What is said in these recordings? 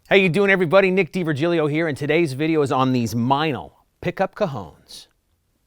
How you doing, everybody? Nick DiVirgilio here, and today's video is on these Meinl pickup cajones.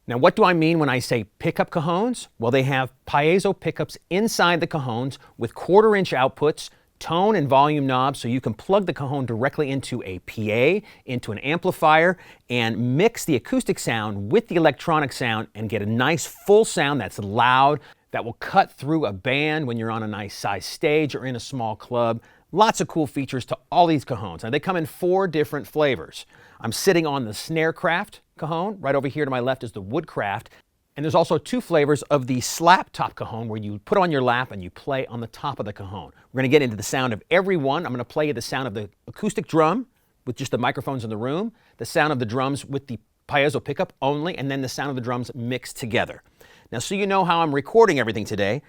Now, what do I mean when I say pickup cajones? Well, they have piezo pickups inside the cajones with 1/4-inch outputs, tone and volume knobs, so you can plug the cajon directly into a PA, into an amplifier, and mix the acoustic sound with the electronic sound and get a nice full sound that's loud, that will cut through a band when you're on a nice size stage or in a small club. Lots of cool features to all these cajones. Now, they come in 4 different flavors. I'm sitting on the Snarecraft cajon. Right over here to my left is the Woodcraft. And there's also 2 flavors of the Slaptop cajon where you put on your lap and you play on the top of the cajon. We're going to get into the sound of every one. I'm going to play you the sound of the acoustic drum with just the microphones in the room, the sound of the drums with the piezo pickup only, and then the sound of the drums mixed together. Now, so you know how I'm recording everything today,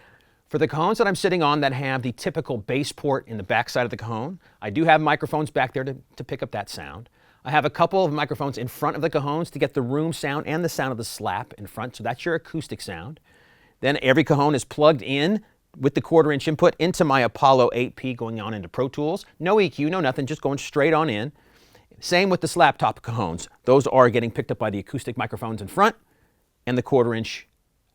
for the cajones that I'm sitting on that have the typical bass port in the back side of the cajon, I do have microphones back there to pick up that sound. I have a couple of microphones in front of the cajones to get the room sound and the sound of the slap in front, so that's your acoustic sound. Then every cajon is plugged in with the 1/4-inch input into my Apollo 8P going on into Pro Tools. No EQ, no nothing, just going straight on in. Same with the Slaptop cajones. Those are getting picked up by the acoustic microphones in front and the 1/4-inch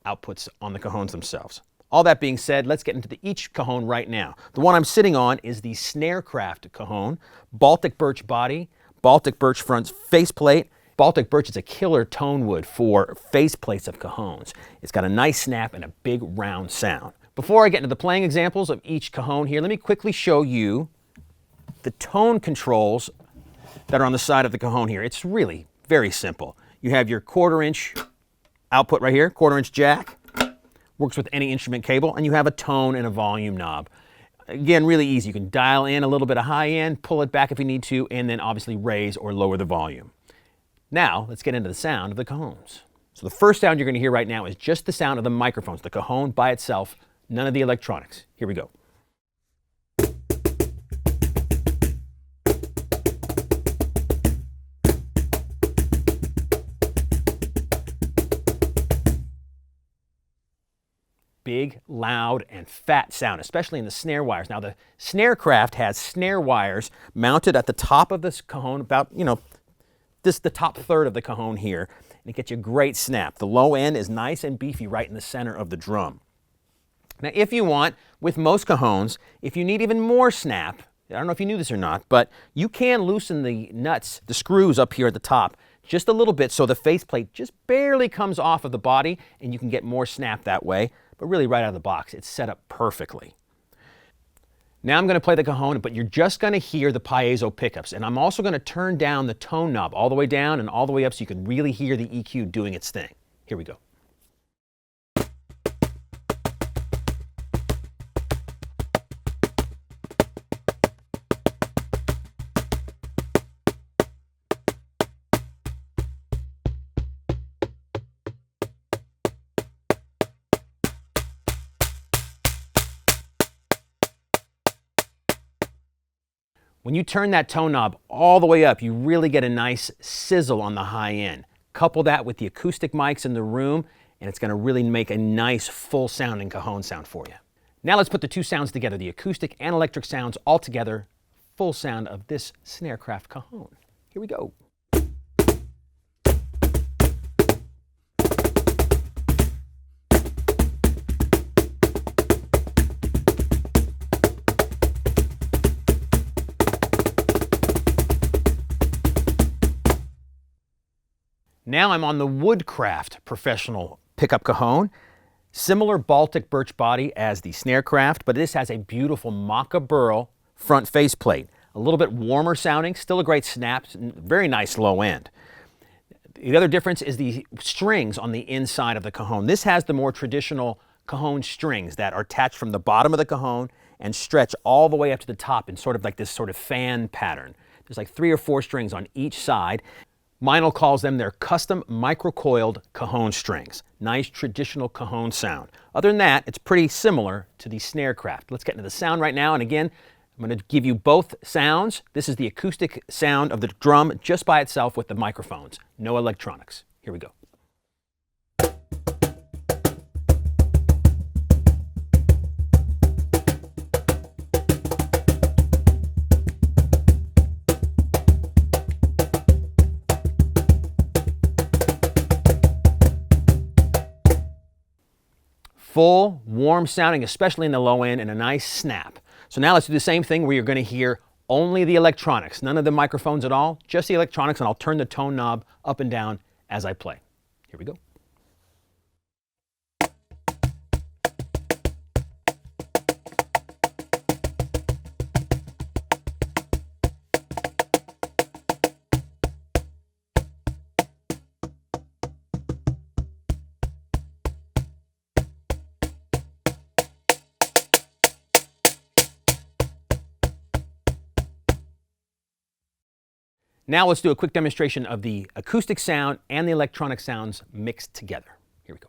outputs on the cajones themselves. All that being said, let's get into each cajon right now. The one I'm sitting on is the Snarecraft cajon, Baltic birch body, Baltic birch front faceplate. Baltic birch is a killer tone wood for faceplates of cajones. It's got a nice snap and a big round sound. Before I get into the playing examples of each cajon here, let me quickly show you the tone controls that are on the side of the cajon here. It's really very simple. You have your 1/4-inch output right here, 1/4-inch jack. Works with any instrument cable, and you have a tone and a volume knob. Again, really easy. You can dial in a little bit of high end, pull it back if you need to, and then obviously raise or lower the volume. Now, let's get into the sound of the cajones. So the first sound you're going to hear right now is just the sound of the microphones, the cajon by itself, none of the electronics. Here we go. Big, loud, and fat sound, especially in the snare wires. Now, the Snarecraft has snare wires mounted at the top of this cajon, about, the top third of the cajon here, and it gets you a great snap. The low end is nice and beefy right in the center of the drum. Now, if you want, with most cajones, if you need even more snap, I don't know if you knew this or not, but you can loosen the nuts, the screws up here at the top, just a little bit so the faceplate just barely comes off of the body, and you can get more snap that way. But really right out of the box, it's set up perfectly. Now I'm going to play the cajon, but you're just going to hear the piezo pickups. And I'm also going to turn down the tone knob all the way down and all the way up so you can really hear the EQ doing its thing. Here we go. When you turn that tone knob all the way up, you really get a nice sizzle on the high end. Couple that with the acoustic mics in the room, and it's going to really make a nice full sounding cajon sound for you. Now let's put the 2 sounds together, the acoustic and electric sounds all together, full sound of this Snarecraft cajon. Here we go. Now I'm on the Woodcraft professional pickup cajon. Similar Baltic birch body as the Snarecraft, but this has a beautiful maca burl front faceplate. A little bit warmer sounding, still a great snap, very nice low end. The other difference is the strings on the inside of the cajon. This has the more traditional cajon strings that are attached from the bottom of the cajon and stretch all the way up to the top in sort of like this sort of fan pattern. There's like 3 or 4 strings on each side. Meinl calls them their custom microcoiled cajon strings. Nice traditional cajon sound. Other than that, it's pretty similar to the Snarecraft. Let's get into the sound right now. And again, I'm going to give you both sounds. This is the acoustic sound of the drum just by itself with the microphones. No electronics. Here we go. full, warm sounding, especially in the low end, and a nice snap. So now let's do the same thing where you're going to hear only the electronics, none of the microphones at all, just the electronics, and I'll turn the tone knob up and down as I play. Here we go. Now let's do a quick demonstration of the acoustic sound and the electronic sounds mixed together. Here we go.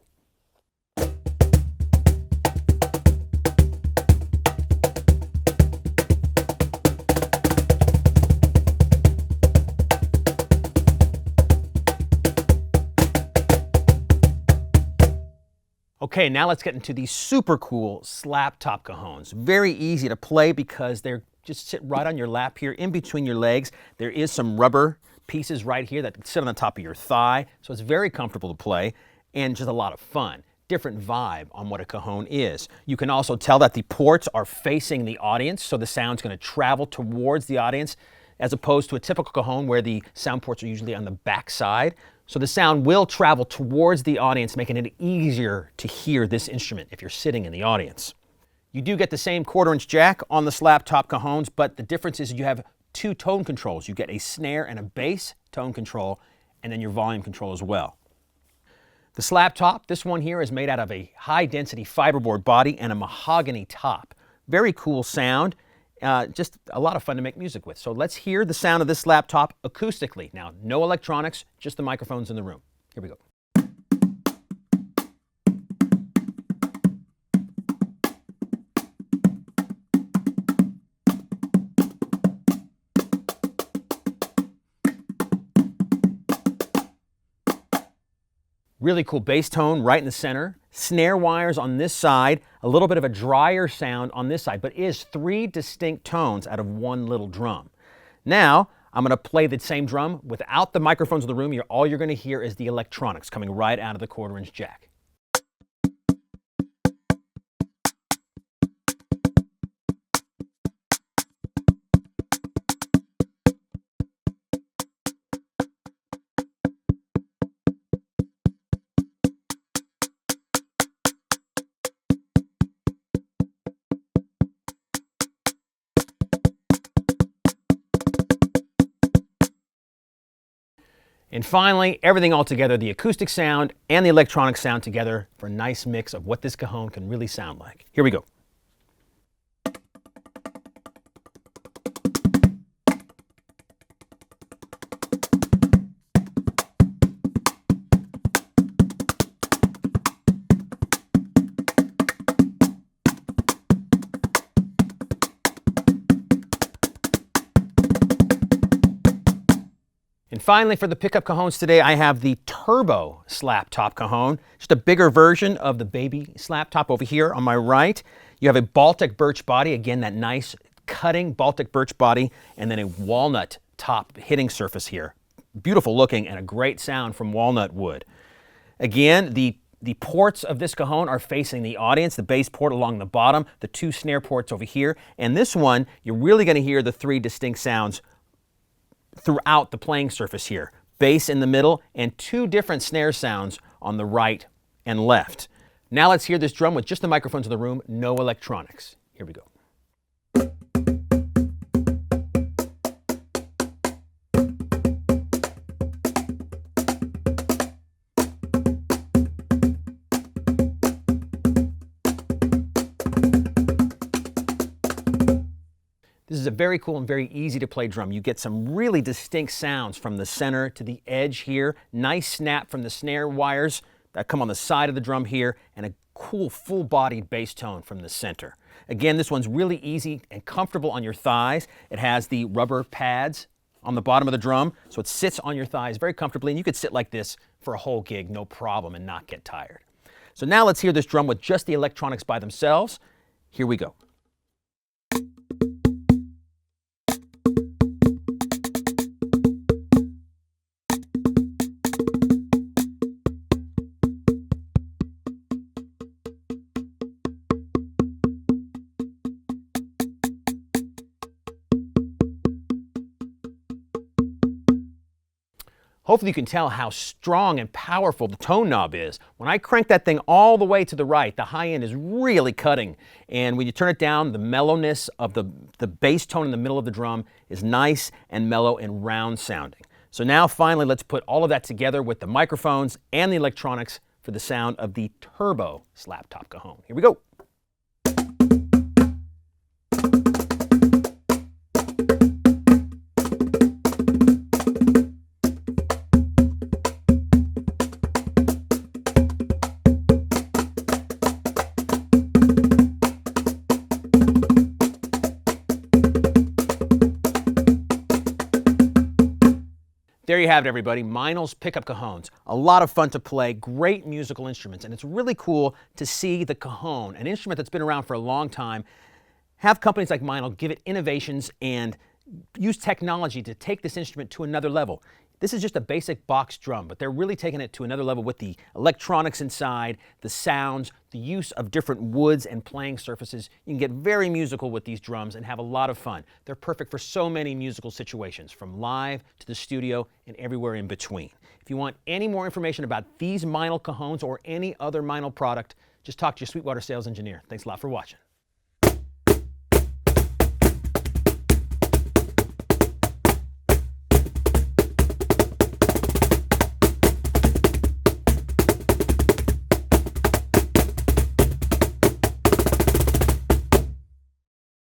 Okay, now let's get into these super cool Slaptop cajones. Very easy to play because they're just sit right on your lap here, in between your legs. There is some rubber pieces right here that sit on the top of your thigh, so it's very comfortable to play and just a lot of fun. Different vibe on what a cajon is. You can also tell that the ports are facing the audience, so the sound's going to travel towards the audience, as opposed to a typical cajon where the sound ports are usually on the back side. So the sound will travel towards the audience, making it easier to hear this instrument if you're sitting in the audience. You do get the same 1/4-inch jack on the Slaptop cajones, but the difference is you have two tone controls. You get a snare and a bass tone control, and then your volume control as well. The Slaptop, this one here, is made out of a high-density fiberboard body and a mahogany top. Very cool sound, just a lot of fun to make music with. So let's hear the sound of this Slaptop acoustically. Now, no electronics, just the microphones in the room. Here we go. Really cool bass tone right in the center. Snare wires on this side, a little bit of a drier sound on this side, but it is 3 distinct tones out of one little drum. Now, I'm going to play the same drum without the microphones in the room. All you're going to hear is the electronics coming right out of the 1/4-inch jack. And finally, everything all together, the acoustic sound and the electronic sound together for a nice mix of what this cajon can really sound like. Here we go. And finally, for the pickup cajones today, I have the Turbo Slaptop cajon, just a bigger version of the baby Slaptop over here on my right. You have a Baltic birch body, again, that nice cutting Baltic birch body, and then a walnut top hitting surface here. Beautiful looking and a great sound from walnut wood. Again, the ports of this cajon are facing the audience, the bass port along the bottom, the 2 snare ports over here, and this one, you're really going to hear the 3 distinct sounds throughout the playing surface here. Bass in the middle and 2 different snare sounds on the right and left. Now let's hear this drum with just the microphones in the room, no electronics. Here we go. This is a very cool and very easy to play drum. You get some really distinct sounds from the center to the edge here. Nice snap from the snare wires that come on the side of the drum here, and a cool full-bodied bass tone from the center. Again, this one's really easy and comfortable on your thighs. It has the rubber pads on the bottom of the drum, so it sits on your thighs very comfortably, and you could sit like this for a whole gig, no problem, and not get tired. So now let's hear this drum with just the electronics by themselves. Here we go. Hopefully you can tell how strong and powerful the tone knob is. When I crank that thing all the way to the right, the high end is really cutting. And when you turn it down, the mellowness of the bass tone in the middle of the drum is nice and mellow and round sounding. So now finally, let's put all of that together with the microphones and the electronics for the sound of the turbo Slaptop cajon. Here we go. There you have it, everybody. Meinl's pickup cajons. A lot of fun to play, great musical instruments, and it's really cool to see the cajon, an instrument that's been around for a long time, have companies like Meinl give it innovations and use technology to take this instrument to another level. This is just a basic box drum, but they're really taking it to another level with the electronics inside, the sounds, the use of different woods and playing surfaces. You can get very musical with these drums and have a lot of fun. They're perfect for so many musical situations, from live to the studio and everywhere in between. If you want any more information about these Meinl cajons or any other Meinl product, just talk to your Sweetwater sales engineer. Thanks a lot for watching.